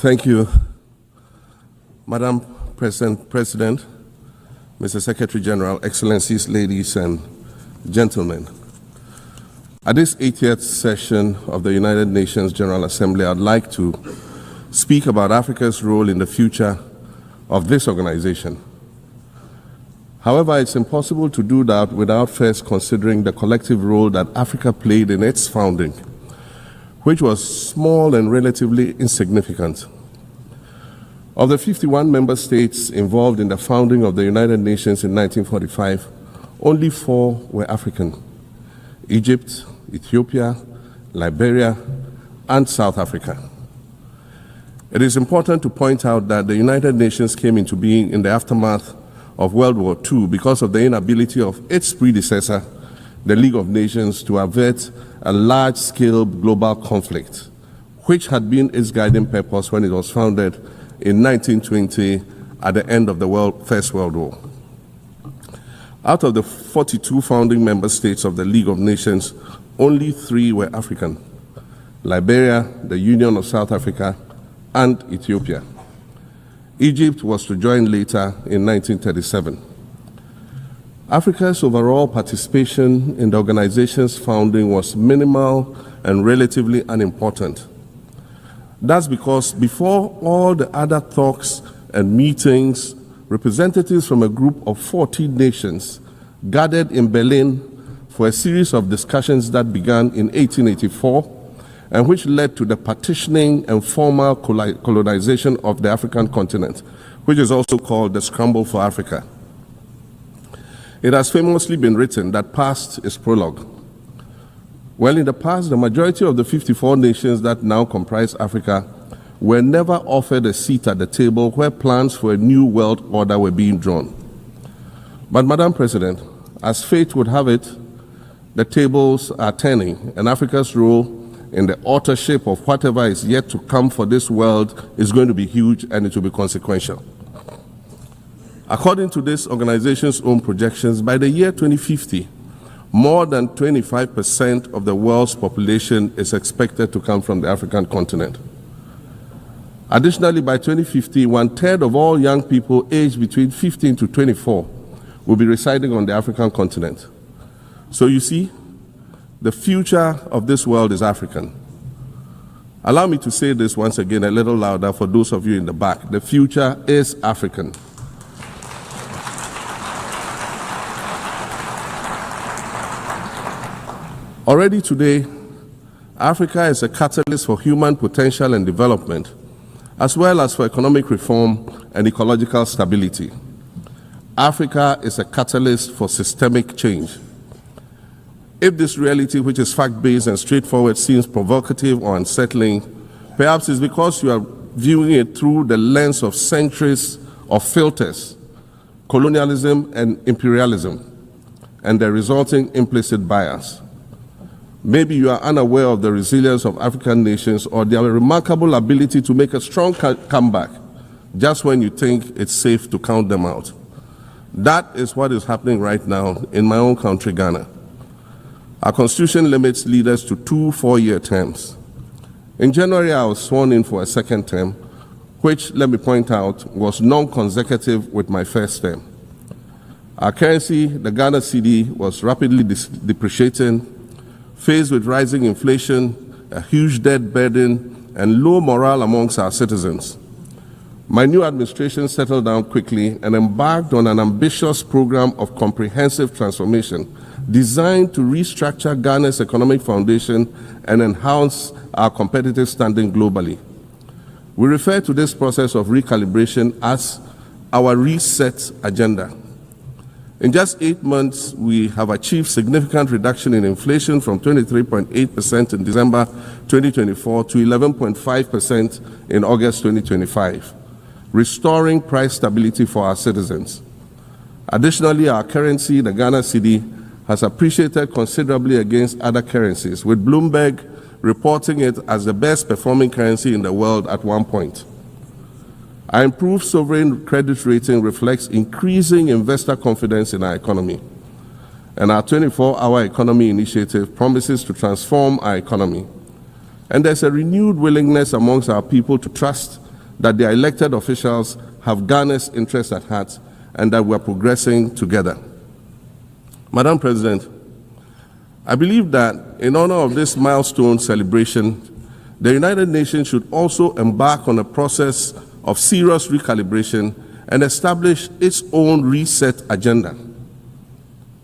Thank you, Madam President, Mr. Secretary General, Excellencies, ladies and gentlemen. At this 80th session of the United Nations General Assembly, I'd like to speak about Africa's role in the future of this organization. However, it's impossible to do that without first considering the collective role that Africa played in its founding, which was small and relatively insignificant. Of the 51 member states involved in the founding of the United Nations in 1945, only 4 were African: Egypt, Ethiopia, Liberia, and South Africa. It is important to point out that the United Nations came into being in the aftermath of World War II because of the inability of its predecessor, the League of Nations, to avert a large-scale global conflict, which had been its guiding purpose when it was founded in 1920 at the end of the First World War. Out of the 42 founding member states of the League of Nations, only 3 were African: Liberia, the Union of South Africa, and Ethiopia. Egypt was to join later in 1937. Africa's overall participation in the organization's founding was minimal and relatively unimportant. That's because before all the other talks and meetings, representatives from a group of 14 nations gathered in Berlin for a series of discussions that began in 1884 and which led to the partitioning and formal colonization of the African continent, which is also called the Scramble for Africa. It has famously been written that past is prologue. Well, in the past, the majority of the 54 nations that now comprise Africa were never offered a seat at the table where plans for a new world order were being drawn. But, Madam President, as fate would have it, the tables are turning, and Africa's role in the authorship of whatever is yet to come for this world is going to be huge, and it will be consequential. According to this organization's own projections, by the year 2050, more than 25% of the world's population is expected to come from the African continent. Additionally, by 2050, 1/3 of all young people aged between 15 to 24 will be residing on the African continent. So you see, the future of this world is African. Allow me to say this once again a little louder for those of you in the back. The future is African. Already today, Africa is a catalyst for human potential and development, as well as for economic reform and ecological stability. Africa is a catalyst for systemic change. If this reality, which is fact-based and straightforward, seems provocative or unsettling, perhaps it's because you are viewing it through the lens of centuries of filters, colonialism and imperialism, and the resulting implicit bias. Maybe you are unaware of the resilience of African nations or their remarkable ability to make a strong comeback just when you think it's safe to count them out. That is what is happening right now in my own country, Ghana. Our constitution limits leaders to 2 4-year terms. In January, I was sworn in for a second term, which, let me point out, was non-consecutive with my first term. Our currency, the Ghana cedi, was rapidly depreciating, faced with rising inflation, a huge debt burden, and low morale amongst our citizens. My new administration settled down quickly and embarked on an ambitious program of comprehensive transformation designed to restructure Ghana's economic foundation and enhance our competitive standing globally. We refer to this process of recalibration as our reset agenda. In just 8 months, we have achieved significant reduction in inflation from 23.8% in December 2024 to 11.5% in August 2025, restoring price stability for our citizens. Additionally, our currency, the Ghana cedi, has appreciated considerably against other currencies, with Bloomberg reporting it as the best performing currency in the world at one point. Our improved sovereign credit rating reflects increasing investor confidence in our economy. And our 24-hour economy initiative promises to transform our economy. And there's a renewed willingness amongst our people to trust that their elected officials have Ghana's interests at heart and that we are progressing together. Madam President, I believe that in honor of this milestone celebration, the United Nations should also embark on a process of serious recalibration and establish its own reset agenda.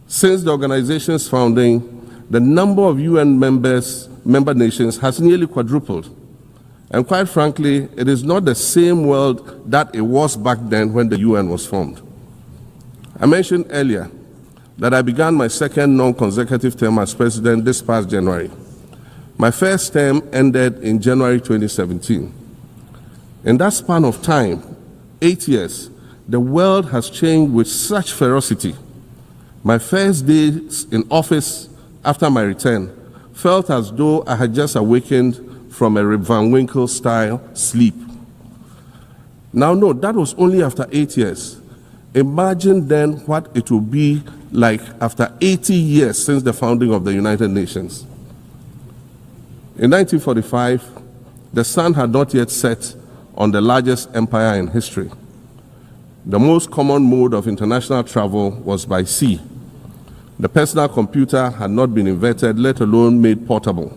Since the organization's founding, the number of UN member nations has nearly quadrupled. And quite frankly, it is not the same world that it was back then when the UN was formed. I mentioned earlier that I began my second non-consecutive term as president this past January. My first term ended in January 2017. In that span of time, 8 years, the world has changed with such ferocity. My first days in office after my return felt as though I had just awakened from a Rip Van Winkle-style sleep. Now, no, that was only after 8 years. Imagine then what it will be like after 80 years since the founding of the United Nations. In 1945, the sun had not yet set on the largest empire in history. The most common mode of international travel was by sea. The personal computer had not been invented, let alone made portable.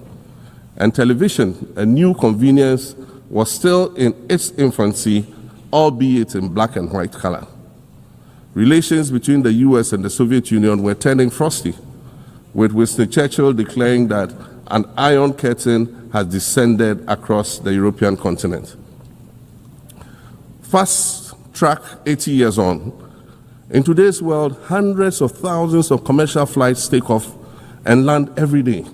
And television, a new convenience, was still in its infancy, albeit in black and white color. Relations between the US and the Soviet Union were turning frosty, with Winston Churchill declaring that an iron curtain has descended across the European continent. Fast track 80 years on, in today's world, hundreds of thousands of commercial flights take off and land every day.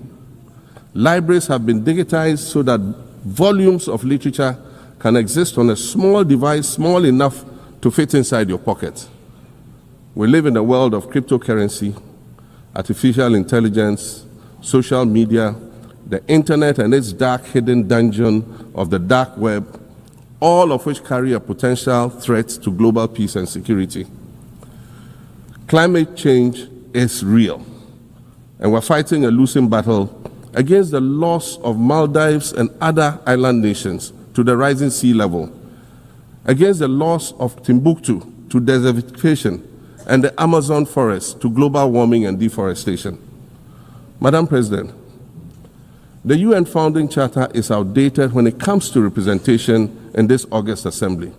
Libraries have been digitized so that volumes of literature can exist on a small device, small enough to fit inside your pocket. We live in a world of cryptocurrency, artificial intelligence, social media, the internet and its dark hidden dungeon of the dark web, all of which carry a potential threat to global peace and security. Climate change is real, and we're fighting a losing battle against the loss of Maldives and other island nations to the rising sea level, against the loss of Timbuktu to desertification and the Amazon forest to global warming and deforestation. Madam President, the UN Founding Charter is outdated when it comes to representation in this August Assembly.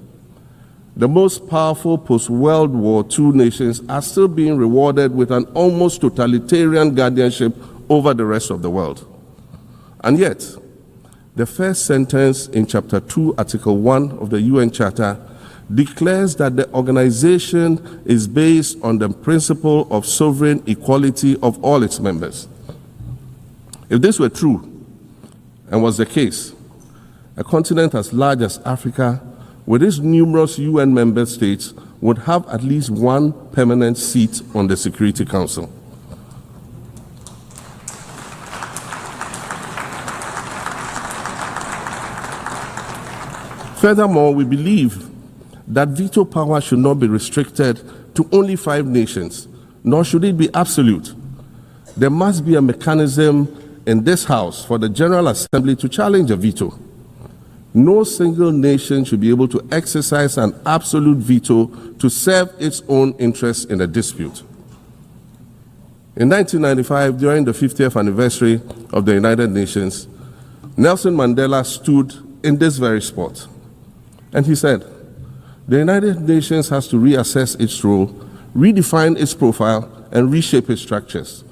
The most powerful post-World War II nations are still being rewarded with an almost totalitarian guardianship over the rest of the world. And yet, the first sentence in Chapter 2, Article 1 of the UN Charter declares that the organization is based on the principle of sovereign equality of all its members. If this were true, and was the case, a continent as large as Africa, with its numerous UN member states, would have at least one permanent seat on the Security Council. Furthermore, we believe that veto power should not be restricted to only 5 nations, nor should it be absolute. There must be a mechanism in this House for the General Assembly to challenge a veto. No single nation should be able to exercise an absolute veto to serve its own interests in a dispute. In 1995, during the 50th anniversary of the United Nations, Nelson Mandela stood in this very spot, and he said, "The United Nations has to reassess its role, redefine its profile, and reshape its structures.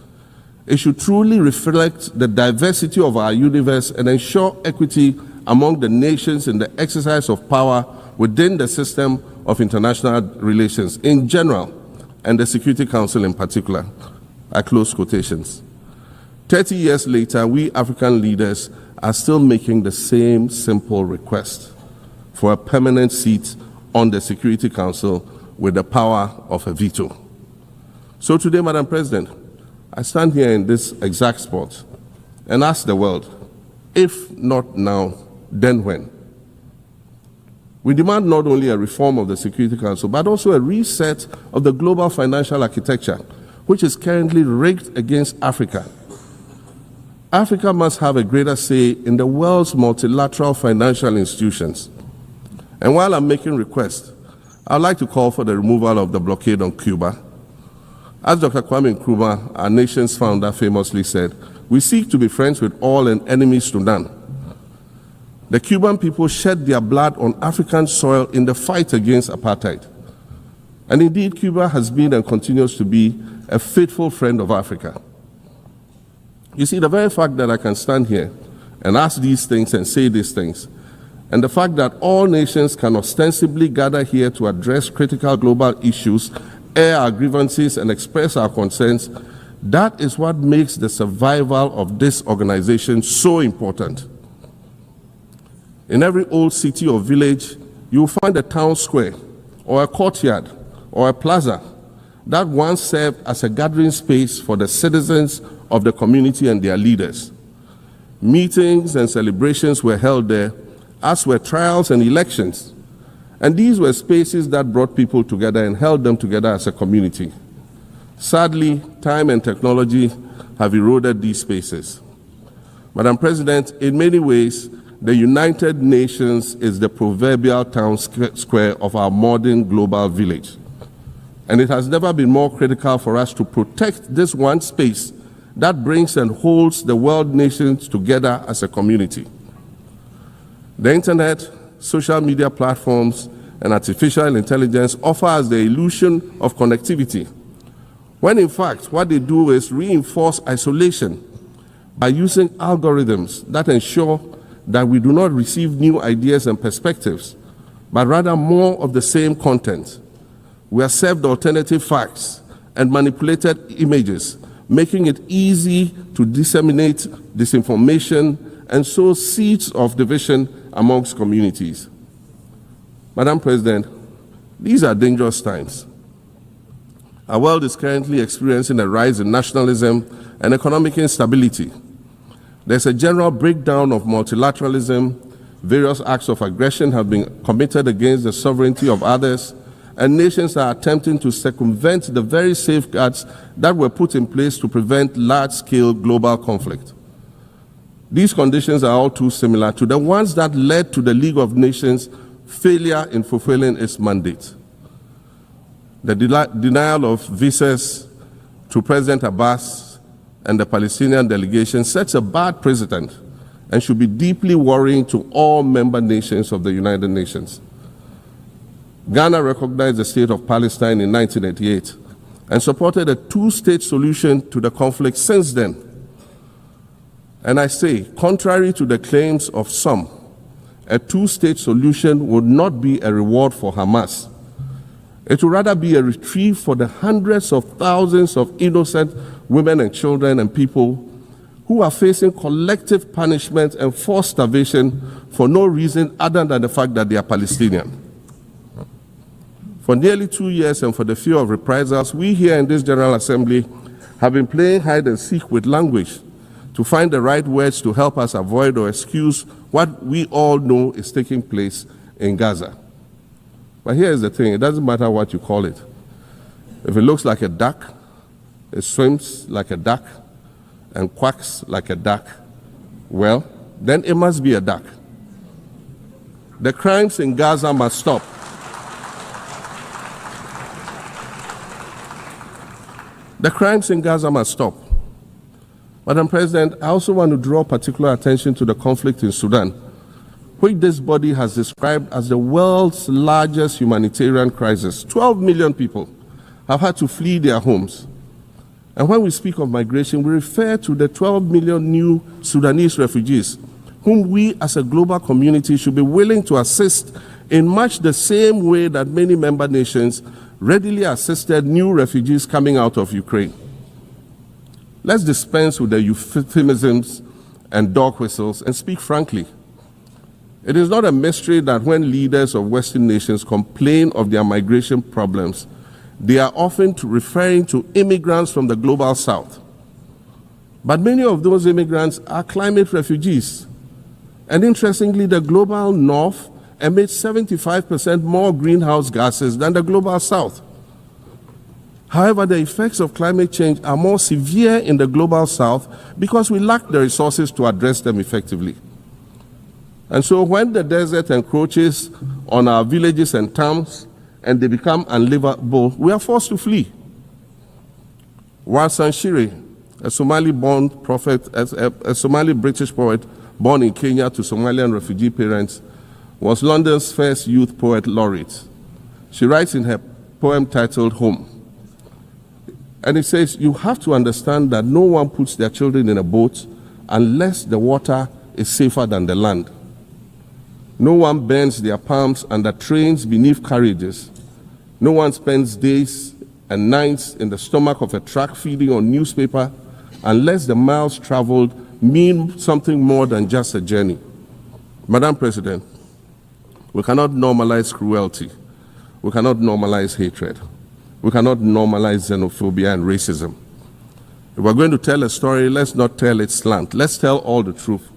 It should truly reflect the diversity of our universe and ensure equity among the nations in the exercise of power within the system of international relations in general and the Security Council in particular." I close quotations. 30 years later, we African leaders are still making the same simple request for a permanent seat on the Security Council with the power of a veto. So today, Madam President, I stand here in this exact spot and ask the world, if not now, then when? We demand not only a reform of the Security Council, but also a reset of the global financial architecture, which is currently rigged against Africa. Africa must have a greater say in the world's multilateral financial institutions. And while I'm making requests, I'd like to call for the removal of the blockade on Cuba. As Dr. Kwame Nkrumah, our nation's founder, famously said, "We seek to be friends with all and enemies to none." The Cuban people shed their blood on African soil in the fight against apartheid. And indeed, Cuba has been and continues to be a faithful friend of Africa. You see, the very fact that I can stand here and ask these things and say these things, and the fact that all nations can ostensibly gather here to address critical global issues, air our grievances, and express our concerns, that is what makes the survival of this organization so important. In every old city or village, you'll find a town square, or a courtyard, or a plaza that once served as a gathering space for the citizens of the community and their leaders. Meetings and celebrations were held there, as were trials and elections. And these were spaces that brought people together and held them together as a community. Sadly, time and technology have eroded these spaces. Madam President, in many ways, the United Nations is the proverbial town square of our modern global village. And it has never been more critical for us to protect this one space that brings and holds the world nations together as a community. The internet, social media platforms, and artificial intelligence offer us the illusion of connectivity, when in fact what they do is reinforce isolation by using algorithms that ensure that we do not receive new ideas and perspectives, but rather more of the same content. We are served alternative facts and manipulated images, making it easy to disseminate disinformation and sow seeds of division amongst communities. Madam President, these are dangerous times. Our world is currently experiencing a rise in nationalism and economic instability. There's a general breakdown of multilateralism. Various acts of aggression have been committed against the sovereignty of others, and nations are attempting to circumvent the very safeguards that were put in place to prevent large-scale global conflict. These conditions are all too similar to the ones that led to the League of Nations' failure in fulfilling its mandate. The denial of visas to President Abbas and the Palestinian delegation sets a bad precedent and should be deeply worrying to all member nations of the United Nations. Ghana recognized the state of Palestine in 1988 and supported a two-state solution to the conflict since then. And I say, contrary to the claims of some, a two-state solution would not be a reward for Hamas. It would rather be a reprieve for the hundreds of thousands of innocent women and children and people who are facing collective punishment and forced starvation for no reason other than the fact that they are Palestinian. For nearly 2 years and for the fear of reprisals, we here in this General Assembly have been playing hide and seek with language to find the right words to help us avoid or excuse what we all know is taking place in Gaza. But here's the thing, it doesn't matter what you call it. If it looks like a duck, it swims like a duck, and quacks like a duck, well, then it must be a duck. The crimes in Gaza must stop. The crimes in Gaza must stop. Madam President, I also want to draw particular attention to the conflict in Sudan, which this body has described as the world's largest humanitarian crisis. 12 million people have had to flee their homes. And when we speak of migration, we refer to the 12 million new Sudanese refugees, whom we as a global community should be willing to assist in much the same way that many member nations readily assisted new refugees coming out of Ukraine. Let's dispense with the euphemisms and dog whistles and speak frankly. It is not a mystery that when leaders of Western nations complain of their migration problems, they are often referring to immigrants from the global south. But many of those immigrants are climate refugees. And interestingly, the global north emits 75% more greenhouse gases than the global south. However, the effects of climate change are more severe in the global south because we lack the resources to address them effectively. And so when the desert encroaches on our villages and towns, and they become unlivable, we are forced to flee. Warsan Shire, a Somali-born prophet, a Somali-British poet born in Kenya to Somalian refugee parents, was London's first youth poet laureate. She writes in her poem titled Home. And it says, you have to understand that no one puts their children in a boat unless the water is safer than the land. No one bends their palms under trains beneath carriages. No one spends days and nights in the stomach of a truck feeding on newspaper unless the miles traveled mean something more than just a journey. Madam President, we cannot normalize cruelty. We cannot normalize hatred. We cannot normalize xenophobia and racism. If we're going to tell a story, let's not tell it slant. Let's tell all the truth.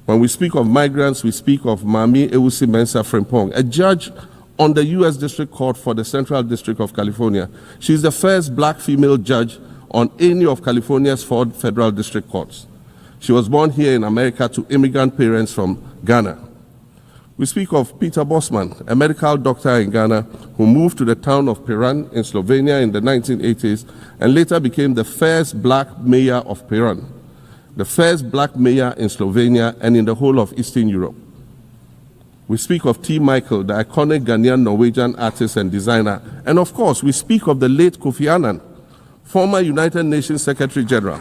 When we speak of migrants, we speak of Mami Ewusi Mensah Frimpong, a judge on the U.S. District Court for the Central District of California. She's the first black female judge on any of California's 4 federal district courts. She was born here in America to immigrant parents from Ghana. We speak of Peter Bosman, a medical doctor in Ghana who moved to the town of Piran in Slovenia in the 1980s and later became the first black mayor of Piran, the first black mayor in Slovenia and in the whole of Eastern Europe. We speak of T. Michael, the iconic Ghanaian Norwegian artist and designer. And of course, we speak of the late Kofi Annan, former United Nations Secretary General.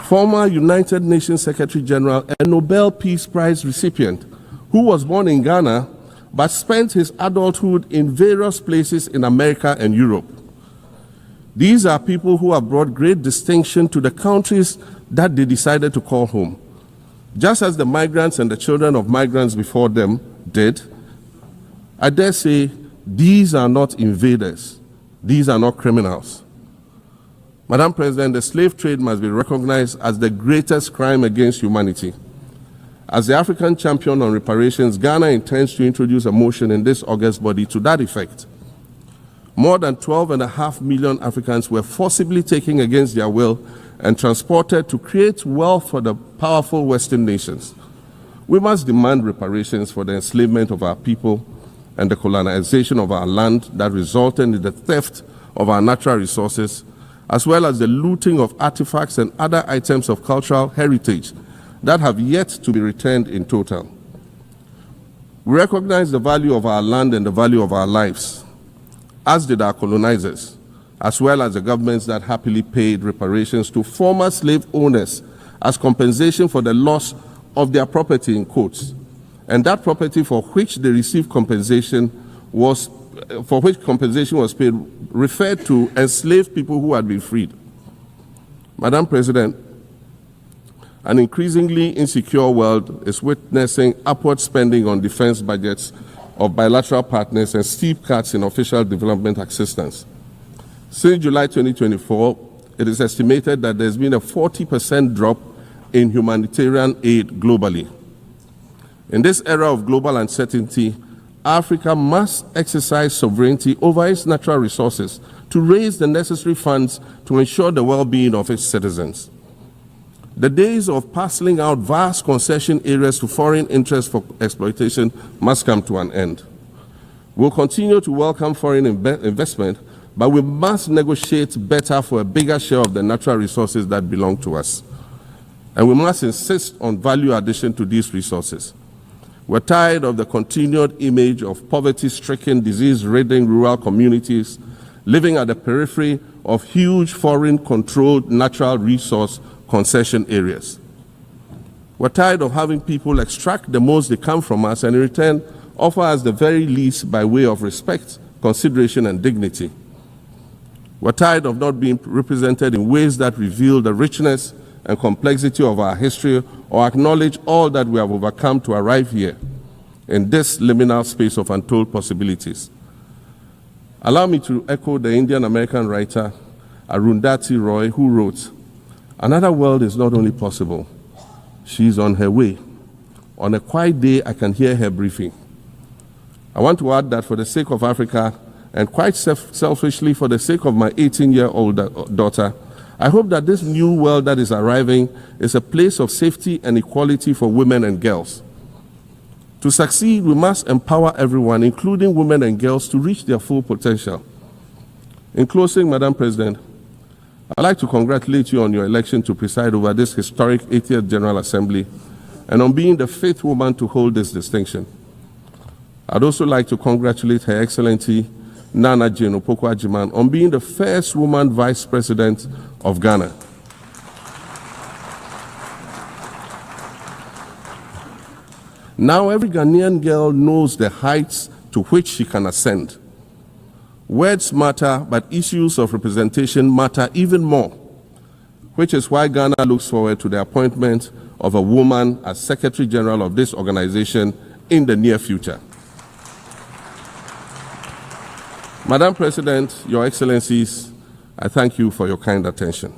Former United Nations Secretary General and Nobel Peace Prize recipient, who was born in Ghana but spent his adulthood in various places in America and Europe. These are people who have brought great distinction to the countries that they decided to call home. Just as the migrants and the children of migrants before them did, I dare say these are not invaders. These are not criminals. Madam President, the slave trade must be recognized as the greatest crime against humanity. As the African champion on reparations, Ghana intends to introduce a motion in this August body to that effect. More than 12.5 million Africans were forcibly taken against their will and transported to create wealth for the powerful Western nations. We must demand reparations for the enslavement of our people and the colonization of our land that resulted in the theft of our natural resources, as well as the looting of artifacts and other items of cultural heritage that have yet to be returned in total. We recognize the value of our land and the value of our lives, as did our colonizers, as well as the governments that happily paid reparations to former slave owners as compensation for the loss of their property in quotes. And that property for which they received compensation was paid referred to enslaved people who had been freed. Madam President, an increasingly insecure world is witnessing upward spending on defense budgets of bilateral partners and steep cuts in official development assistance. Since July 2024, it is estimated that there's been a 40% drop in humanitarian aid globally. In this era of global uncertainty, Africa must exercise sovereignty over its natural resources to raise the necessary funds to ensure the well-being of its citizens. The days of parceling out vast concession areas to foreign interests for exploitation must come to an end. We'll continue to welcome foreign investment, but we must negotiate better for a bigger share of the natural resources that belong to us. And we must insist on value addition to these resources. We're tired of the continued image of poverty-stricken, disease-ridden rural communities living at the periphery of huge foreign-controlled natural resource concession areas. We're tired of having people extract the most they can from us and in return offer us the very least by way of respect, consideration, and dignity. We're tired of not being represented in ways that reveal the richness and complexity of our history or acknowledge all that we have overcome to arrive here in this liminal space of untold possibilities. Allow me to echo the Indian-American writer Arundhati Roy, who wrote, "Another world is not only possible, she's on her way. On a quiet day, I can hear her briefing." I want to add that for the sake of Africa, and quite selfishly for the sake of my 18-year-old daughter, I hope that this new world that is arriving is a place of safety and equality for women and girls. To succeed, we must empower everyone, including women and girls, to reach their full potential. In closing, Madam President, I'd like to congratulate you on your election to preside over this historic 80th General Assembly and on being the 5th woman to hold this distinction. I'd also like to congratulate Her Excellency Nana Jane Opoku-Agyeman on being the first woman Vice President of Ghana. Now every Ghanaian girl knows the heights to which she can ascend. Words matter, but issues of representation matter even more, which is why Ghana looks forward to the appointment of a woman as Secretary General of this organization in the near future. Madam President, Your Excellencies, I thank you for your kind attention.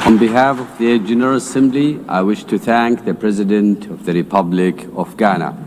On behalf of the General Assembly, I wish to thank the President of the Republic of Ghana.